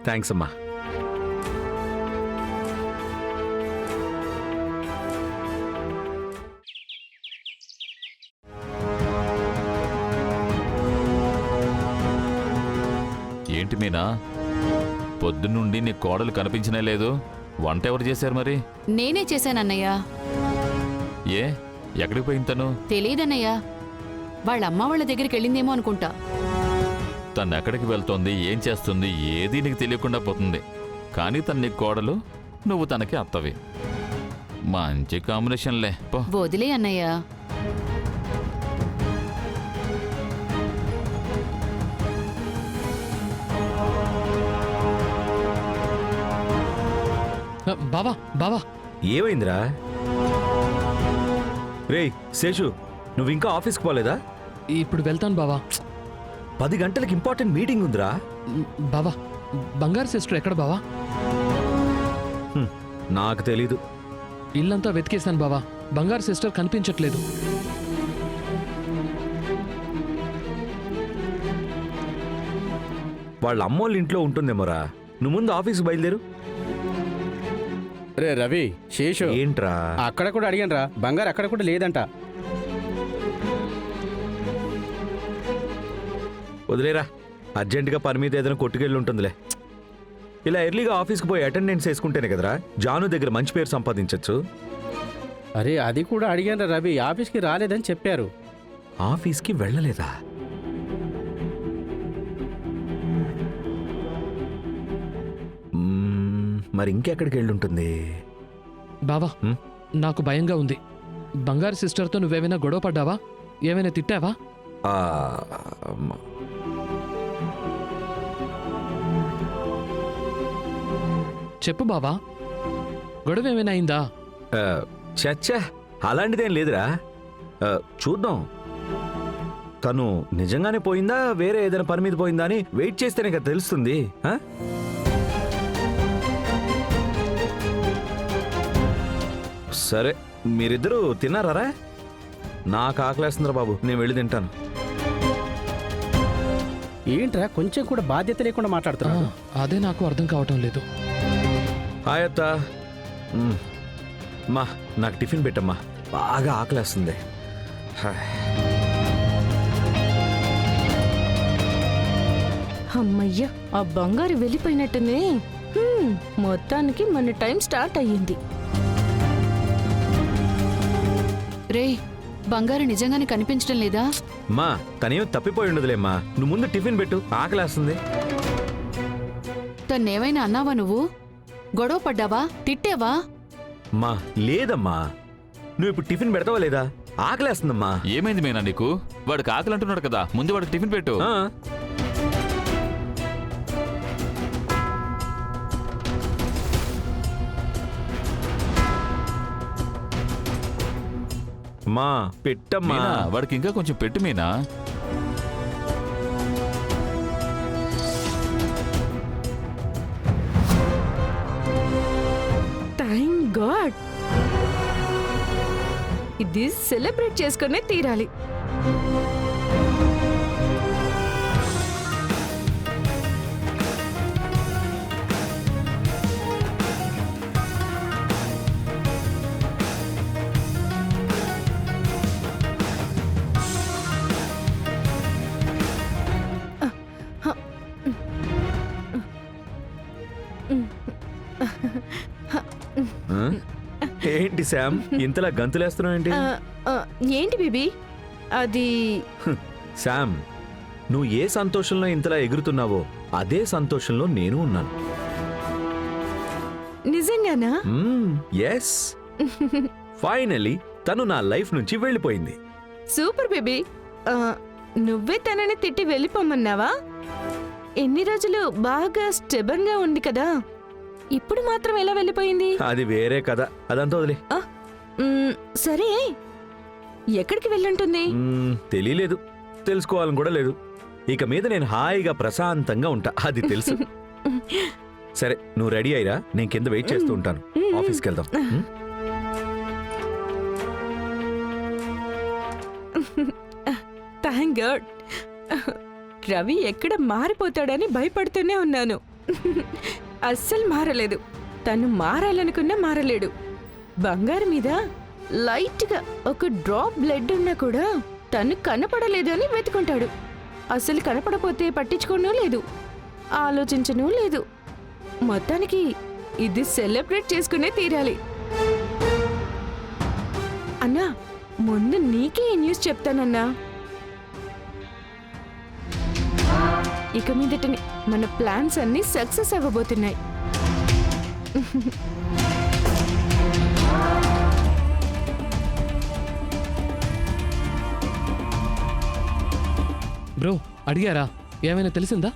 Thanks అమ్మా. ఏంటి మీనా, పొద్దున్నుండి నీ కోడలు కనిపించనే లేదు. వంట ఎవరు చేశారు మరి? నేనే చేశానన్నయ్య. ఏ ఎక్కడికి పోయింది తను? తెలీదన్నయ్య, వాళ్ళ అమ్మ వాళ్ళ దగ్గరికి వెళ్ళిందేమో అనుకుంటా. తను ఎక్కడికి వెళ్తోంది, ఏం చేస్తుంది, ఏదీ నీకు తెలియకుండా పోతుంది. కానీ తను నీ కోడలు, నువ్వు తనకి అత్తవి. మంచి కాంబినేషన్లే. పో. వదిలే అన్నయ్య. బావా బావా, ఏమైందిరా? రేయ్ శేషు, నువ్వు ఇంకా ఆఫీస్కి పోలేదా? ఇప్పుడు వెళ్తాను బావా. 10 గంటలకి ఇంపార్టెంట్ మీటింగ్ ఉందిరా. బావా, బంగారు సిస్టర్ ఎక్కడ బావా? నాకు తెలీదు. ఇల్లంతా వెతికేశాను బావా, బంగారు సిస్టర్ కనిపించట్లేదు. వాళ్ళ అమ్మోళ్ళ ఇంట్లో ఉంటుందేమోరా. నువ్వు ముందు ఆఫీస్కి బయలుదేరు. రే రవి, శేషు ఏంట్రా? అక్కడ కూడా అడిగాను రా, బంగారు అక్కడ కూడా లేదంట. వదిలేరా, అర్జెంటుగా పని మీద ఏదైనా కొట్టుకెళ్ళి ఉంటుందిలే. ఇలా ఎర్లీగా ఆఫీస్కి పోయి అటెండెన్స్ వేసుకుంటేనే కదరా జాను దగ్గర మంచి పేరు సంపాదించవచ్చు. అరే అది కూడా అడిగాను రా రవి, ఆఫీస్కి రాలేదని చెప్పారు. ఆఫీస్కి వెళ్ళలేదా? మరి ఇంకెక్కడికి వెళ్ళుంటుంది? బావా, నాకు భయంగా ఉంది. బంగారు సిస్టర్తో నువ్వేమైనా గొడవ పడ్డావా? ఏమైనా తిట్టావా? చెప్పు బావా, గొడవ ఏమైనా అయిందా? చచ్చా, అలాంటిదేం లేదురా. చూద్దాం, తను నిజంగానే పోయిందా వేరే ఏదైనా పని మీద పోయిందా అని వెయిట్ చేస్తేనే కదా తెలుస్తుంది. సరే, మీరిద్దరూ తిన్నారా? నాకు ఆకలేస్తుందిరా బాబు, నేను వెళ్ళి తింటాను. ఏంట్రా కొంచెం కూడా బాధ్యత లేకుండా మాట్లాడుతున్నా? అదే నాకు అర్థం కావటం లేదు. హాయ్ అత్త. మా నాకు టిఫిన్ పెట్టమ్మా, బాగా ఆకలేస్తుంది. అమ్మయ్య, ఆ బంగారు వెళ్ళిపోయినట్టుంది. మొత్తానికి మన టైం స్టార్ట్ అయ్యింది. రే, బంగారు నిజంగానే కనిపించడం లేదా? మా తనేం తప్పిపోయి ఉండదులేమ్మా. నువ్వు ముందు టిఫిన్ పెట్టు, ఆకలేస్తుంది. తన్నేమైనా అన్నావా నువ్వు? గొడవ పడ్డావా? తిట్టావా? మా లేదమ్మా, నువ్వు ఇప్పుడు టిఫిన్ పెడతావా లేదా? ఆకలేస్తుందమ్మా. ఏమైంది మీనా నీకు? వాడికి ఆకలి అంటున్నాడు కదా, ముందు వాడికి టిఫిన్ పెట్టు. మా పెట్టమ్మా. మీనా, వాడికి ఇంకా కొంచెం పెట్టు మీనా. థ్యాంక్ గాడ్, ఇది సెలబ్రేట్ చేసుకునే తీరాలి. ఏంటి శామ్, ఇంతలా గంతులేస్తున్నావు ఏంటి? ఏంటి బేబీ అది? శామ్, నువ్వు ఏ సంతోషంలో ఇంతలా ఎగురుతున్నావో అదే సంతోషంలో నేను ఉన్నాను. నిజంగానా? ఎస్, ఫైనలీ తను నా లైఫ్ నుంచి వెళ్ళిపోయింది. Super baby. నువ్వే తనని తిట్టి వెళ్ళిపోమన్నావా? ఎన్ని రోజులు బాగా స్టెబన్ గా ఉంది కదా, ఇప్పుడు మాత్రం ఎలా వెళ్ళిపోయింది? అది వేరే కథ, అదంతా వదిలే. సరే, ఎక్కడికి వెళ్ళుంటుంది? తెలియలేదు, తెలుసుకోవాలని కూడా లేదు. ఇక మీద నేను హాయిగా ప్రశాంతంగా ఉంటా, అది తెలుసు. సరే, నువ్వు రెడీ అయ్యిరా, నేను కింద వెయిట్ చేస్తూ ఉంటాను. ఆఫీస్కి వెళ్దాం. Thank God. రవి ఎక్కడ మారిపోతాడని భయపడుతూనే ఉన్నాను. అస్సలు మారలేదు. తను మారాలనుకున్నా మారలేడు. బంగారు మీద లైట్గా ఒక డ్రాప్ బ్లడ్ ఉన్నా కూడా తను కనపడలేదు అని వెతుకుంటాడు. అసలు కనపడపోతే పట్టించుకోనూ లేదు, ఆలోచించనూ లేదు. మొత్తానికి ఇది సెలబ్రేట్ చేసుకునే తీరాలి. అన్నా, ముందు నీకే ఈ న్యూస్ చెప్తానన్నా. ఇక మీదటని మన ప్లాన్స్ అన్ని సక్సెస్ అవ్వబోతున్నాయి. బ్రో అడిగారా? ఏమైనా తెలిసిందా?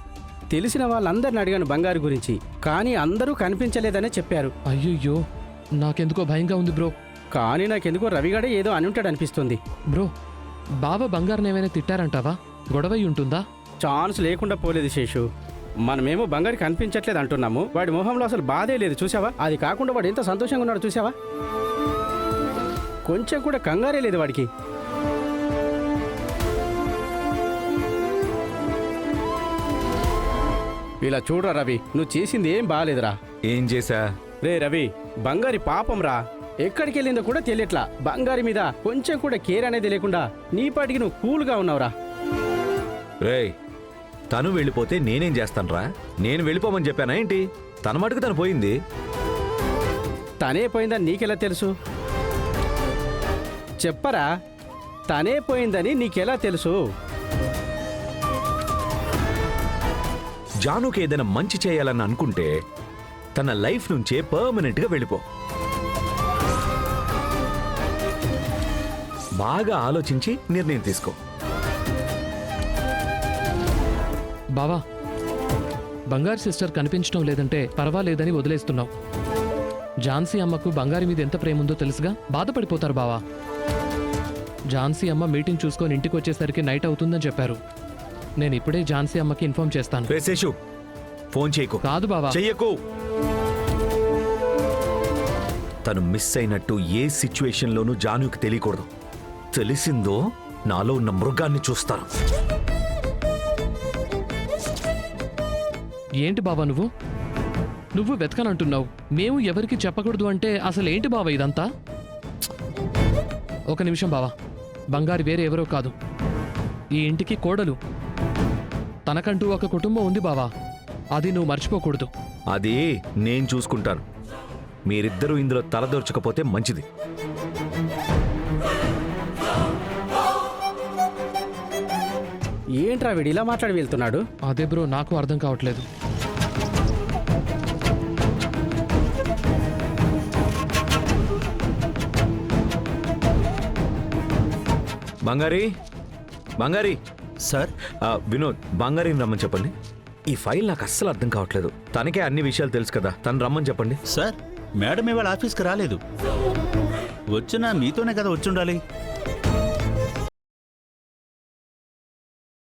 తెలిసిన వాళ్ళందరిని అడిగాను బంగారు గురించి, కానీ అందరూ కనిపించలేదనే చెప్పారు. అయ్యయ్యో, నాకెందుకో భయంగా ఉంది బ్రో. కానీ నాకెందుకో రవిగాడే ఏదో అని ఉంటాడు అనిపిస్తుంది. బ్రో, బావ బంగారుని ఏమైనా తిట్టారంటావా? గొడవై ఉంటుందా? ఛాన్స్ లేకుండా పోలేదు శేషు. మనమేమో బంగారు కనిపించట్లేదు అంటున్నాము, వాడి మొహంలో అసలు బాధే లేదు చూసావా? అది కాకుండా వాడు ఎంత సంతోషంగా ఉన్నాడు చూసావా? కొంచెం కూడా కంగారే లేదు వాడికి. ఇలా చూడరా రవి, నువ్వు చేసింది ఏం బాగాలేదురా. ఏం చేశా? రే రవి, బంగారి పాపం రా, ఎక్కడికి వెళ్ళిందో కూడా తెలియట్లా. బంగారి మీద కొంచెం కూడా కేర్ అనేది లేకుండా నీ పాటికి నువ్వు కూల్గా ఉన్నావురా. రేయ్, తను వెళ్ళిపోతే నేనేం చేస్తానురా? నేను వెళ్ళిపోమని చెప్పానా ఏంటి? తన మటుకు తను పోయింది. తనే పోయిందని నీకెలా తెలుసు? చెప్పరా, తనే పోయిందని నీకెలా తెలుసు? జానుకి ఏదైనా మంచి చేయాలని అనుకుంటే తన లైఫ్ నుంచే పర్మనెంట్గా వెళ్ళిపో. బాగా ఆలోచించి నిర్ణయం తీసుకో. బావా, బంగారు సిస్టర్ కనిపించడం లేదంటే పర్వాలేదని వదిలేస్తున్నావు. ఝాన్సీ అమ్మకు బంగారి మీద ఎంత ప్రేమ ఉందో తెలుసుగా, బాధపడిపోతారు బావా. ఝాన్సీ అమ్మ మీటింగ్ చూసుకొని ఇంటికి వచ్చేసరికి నైట్ అవుతుందని చెప్పారు. నేను ఇప్పుడే ఝాన్సీ అమ్మకి ఇన్ఫార్మ్ చేస్తాను. రే శేషు, ఫోన్ చేయకు. కాదు బావా. చెయ్యకు. తను మిస్ అయినట్టు ఏ సిచ్యువేషన్లోనూ జానుకి తెలియకూడదు. తెలిసిందో నాలో ఉన్న మృగాన్ని చూస్తారు. ఏంటి బావా నువ్వు వెతకనంటున్నావు, మేము ఎవరికి చెప్పకూడదు అంటే అసలు ఏంటి బావా ఇదంతా? ఒక నిమిషం బావా, బంగారు వేరే ఎవరో కాదు, ఈ ఇంటికి కోడలు. తనకంటూ ఒక కుటుంబం ఉంది బావా, అది నువ్వు మర్చిపోకూడదు. అది నేను చూసుకుంటాను. మీరిద్దరూ ఇందులో తలదొరచకపోతే మంచిది. ఏంట్రా వీడు ఇలా మాట్లాడి వెళ్తున్నాడు? అదే బ్రో, నాకు అర్థం కావట్లేదు. బంగారి, బంగారి. సార్, వినోద్, బంగారిని రమ్మని చెప్పండి. ఈ ఫైల్ నాకు అస్సలు అర్థం కావట్లేదు. తనకే అన్ని విషయాలు తెలుసు కదా, తను రమ్మని చెప్పండి. సార్, మేడం ఇవాళ ఆఫీస్కి రాలేదు. వచ్చినా మీతోనే కదా వచ్చుండాలి.